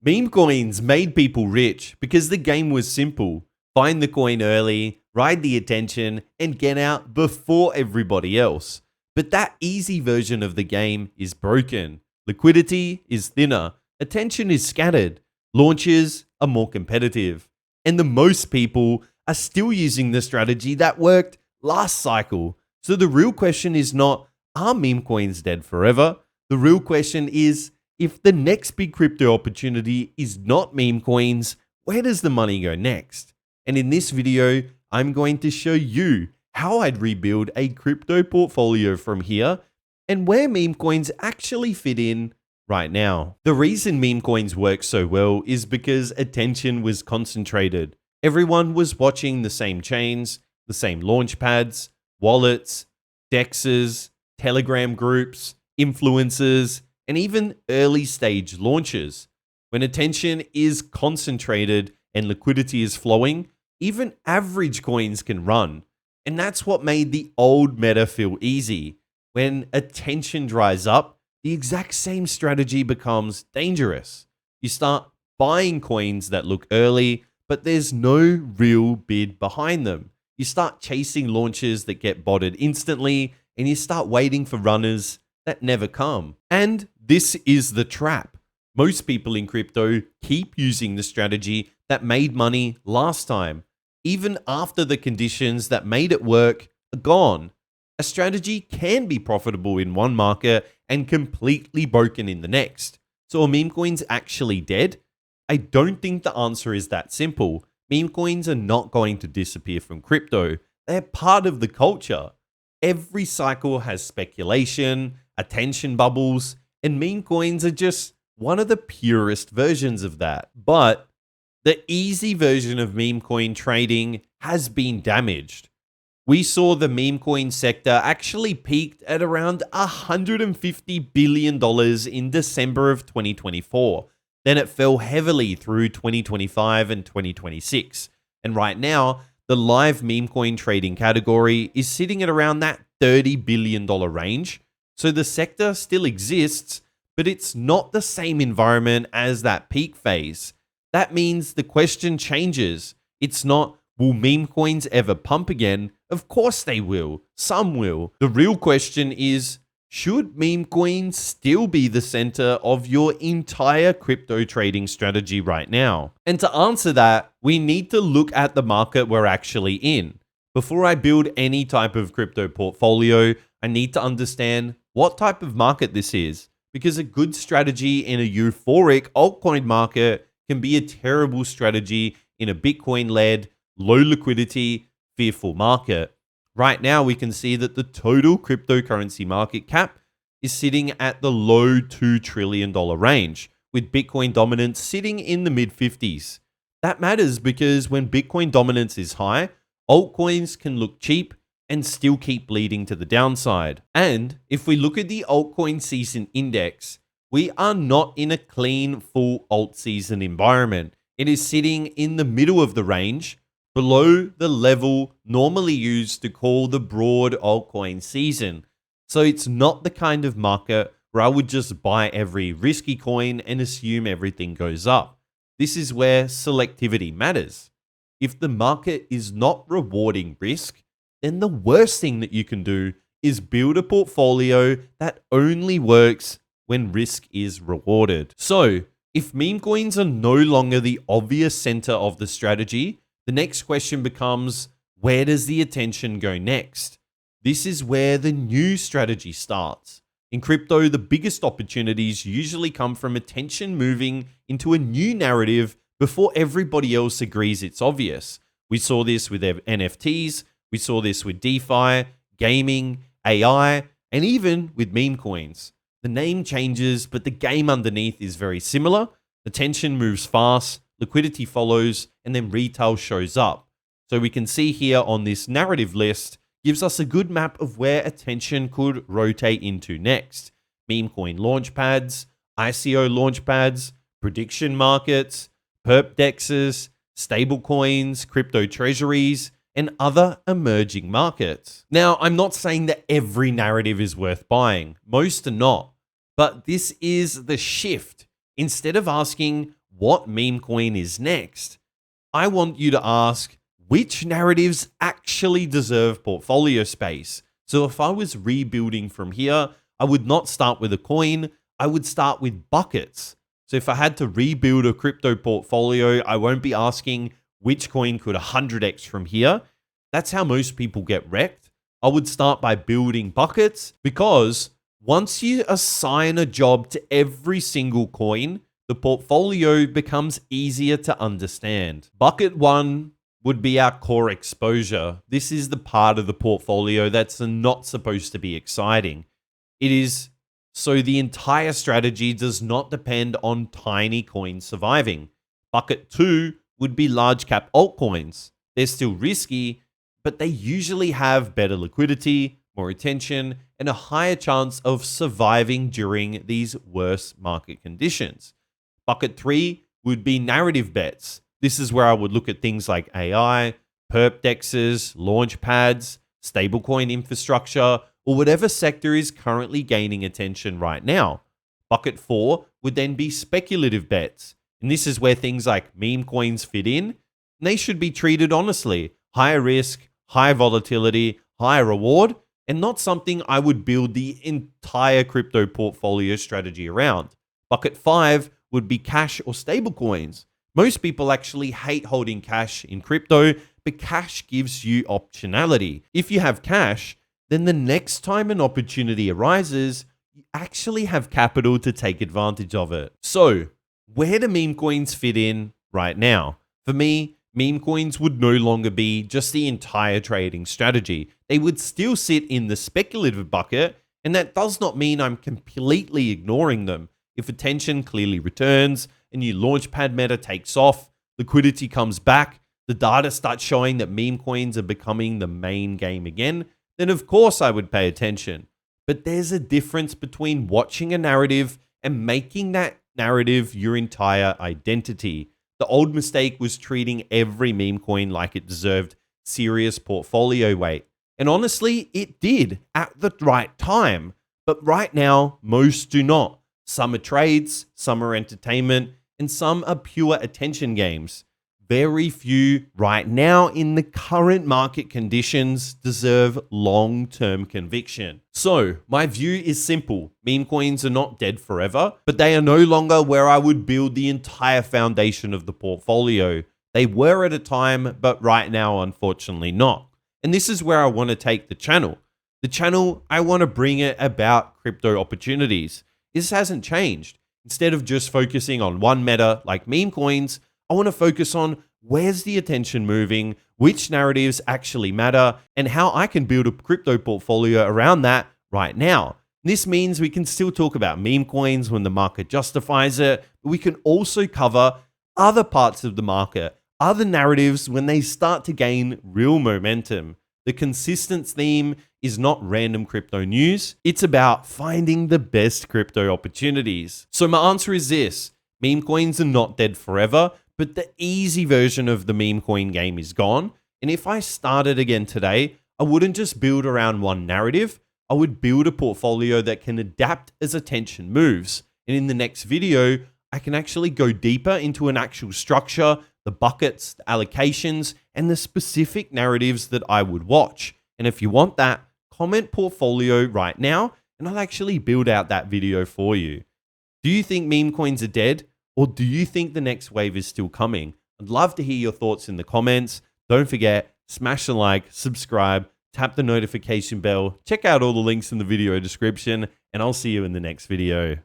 Meme coins made people rich because the game was simple. Find the coin early, ride the attention, and get out before everybody else. But that easy version of the game is broken. Liquidity is thinner, attention is scattered, launches are more competitive. And the most people are still using the strategy that worked last cycle. So the real question is not, are meme coins dead forever? The real question is, if the next big crypto opportunity is not meme coins, where does the money go next? And in this video, I'm going to show you how I'd rebuild a crypto portfolio from here and where meme coins actually fit in right now. The reason meme coins work so well is because attention was concentrated. Everyone was watching the same chains, the same launch pads, wallets, dexes, Telegram groups, influencers, and even early stage launches. When attention is concentrated and liquidity is flowing, even average coins can run. And that's what made the old meta feel easy. When attention dries up, the exact same strategy becomes dangerous. You start buying coins that look early, but there's no real bid behind them. You start chasing launches that get botted instantly, and you start waiting for runners that never come. And this is the trap. Most people in crypto keep using the strategy that made money last time, even after the conditions that made it work are gone. A strategy can be profitable in one market and completely broken in the next. So are meme coins actually dead? I don't think the answer is that simple. Meme coins are not going to disappear from crypto. They're part of the culture. Every cycle has speculation, attention bubbles, and meme coins are just one of the purest versions of that. But the easy version of meme coin trading has been damaged. We saw the meme coin sector actually peaked at around $150 billion in December of 2024. Then it fell heavily through 2025 and 2026. And right now, the live meme coin trading category is sitting at around that $30 billion range. So the sector still exists, but it's not the same environment as that peak phase. That means the question changes. It's not, will meme coins ever pump again? Of course they will. Some will. The real question is, should meme coins still be the center of your entire crypto trading strategy right now? And to answer that, we need to look at the market we're actually in. Before I build any type of crypto portfolio, I need to understand what type of market this is, because a good strategy in a euphoric altcoin market can be a terrible strategy in a Bitcoin-led, low liquidity, fearful market. Right now, we can see that the total cryptocurrency market cap is sitting at the low $2 trillion range, with Bitcoin dominance sitting in the mid-50s. That matters because when Bitcoin dominance is high, altcoins can look cheap and still keep leading to the downside. And if we look at the altcoin season index, we are not in a clean, full alt season environment. It is sitting in the middle of the range, below the level normally used to call the broad altcoin season. So it's not the kind of market where I would just buy every risky coin and assume everything goes up. This is where selectivity matters. If the market is not rewarding risk, then the worst thing that you can do is build a portfolio that only works when risk is rewarded. So if meme coins are no longer the obvious center of the strategy, the next question becomes, where does the attention go next? This is where the new strategy starts. In crypto, the biggest opportunities usually come from attention moving into a new narrative before everybody else agrees it's obvious. We saw this with NFTs, we saw this with DeFi, gaming, AI, and even with meme coins. The name changes, but the game underneath is very similar. Attention moves fast, liquidity follows, and then retail shows up. So we can see here on this narrative list, gives us a good map of where attention could rotate into next. Meme coin launchpads, ICO launchpads, prediction markets, perp dexes, stablecoins, crypto treasuries, and other emerging markets. Now, I'm not saying that every narrative is worth buying. Most are not. But this is the shift. Instead of asking, what meme coin is next, I want you to ask which narratives actually deserve portfolio space. So if I was rebuilding from here, I would not start with a coin, I would start with buckets. So if I had to rebuild a crypto portfolio, I won't be asking which coin could 100x from here. That's how most people get wrecked. I would start by building buckets, because once you assign a job to every single coin, the portfolio becomes easier to understand. Bucket 1 would be our core exposure. This is the part of the portfolio that's not supposed to be exciting. It is so the entire strategy does not depend on tiny coins surviving. Bucket 2 would be large cap altcoins. They're still risky, but they usually have better liquidity, more attention, and a higher chance of surviving during these worse market conditions. Bucket 3 would be narrative bets. This is where I would look at things like AI, perp dexes, launch pads, stablecoin infrastructure, or whatever sector is currently gaining attention right now. Bucket 4 would then be speculative bets. And this is where things like meme coins fit in. And they should be treated honestly. Higher risk, high volatility, high reward, and not something I would build the entire crypto portfolio strategy around. Bucket 5 would be cash or stablecoins. Most people actually hate holding cash in crypto, but cash gives you optionality. If you have cash, then the next time an opportunity arises, you actually have capital to take advantage of it. So, where do meme coins fit in right now? For me, meme coins would no longer be just the entire trading strategy. They would still sit in the speculative bucket, and that does not mean I'm completely ignoring them. If attention clearly returns, a new launchpad meta takes off, liquidity comes back, the data starts showing that meme coins are becoming the main game again, then of course I would pay attention. But there's a difference between watching a narrative and making that narrative your entire identity. The old mistake was treating every meme coin like it deserved serious portfolio weight. And honestly, it did at the right time. But right now, most do not. Some are trades, some are entertainment, and some are pure attention games. Very few right now in the current market conditions deserve long-term conviction. So my view is simple. Meme coins are not dead forever, but they are no longer where I would build the entire foundation of the portfolio. They were at a time, but right now, unfortunately not. And this is where I want to take the channel. The channel, I want to bring it about crypto opportunities. This hasn't changed. Instead of just focusing on one meta like meme coins, I want to focus on where's the attention moving, which narratives actually matter, and how I can build a crypto portfolio around that right now. This means we can still talk about meme coins when the market justifies it, but we can also cover other parts of the market, other narratives when they start to gain real momentum. The consistent theme is not random crypto news. It's about finding the best crypto opportunities. So my answer is this. Meme coins are not dead forever, but the easy version of the meme coin game is gone. And if I started again today, I wouldn't just build around one narrative. I would build a portfolio that can adapt as attention moves. And in the next video, I can actually go deeper into an actual structure, the buckets, the allocations, and the specific narratives that I would watch. And if you want that, comment portfolio right now, and I'll actually build out that video for you. Do you think meme coins are dead? Or do you think the next wave is still coming? I'd love to hear your thoughts in the comments. Don't forget, smash the like, subscribe, tap the notification bell, check out all the links in the video description, and I'll see you in the next video.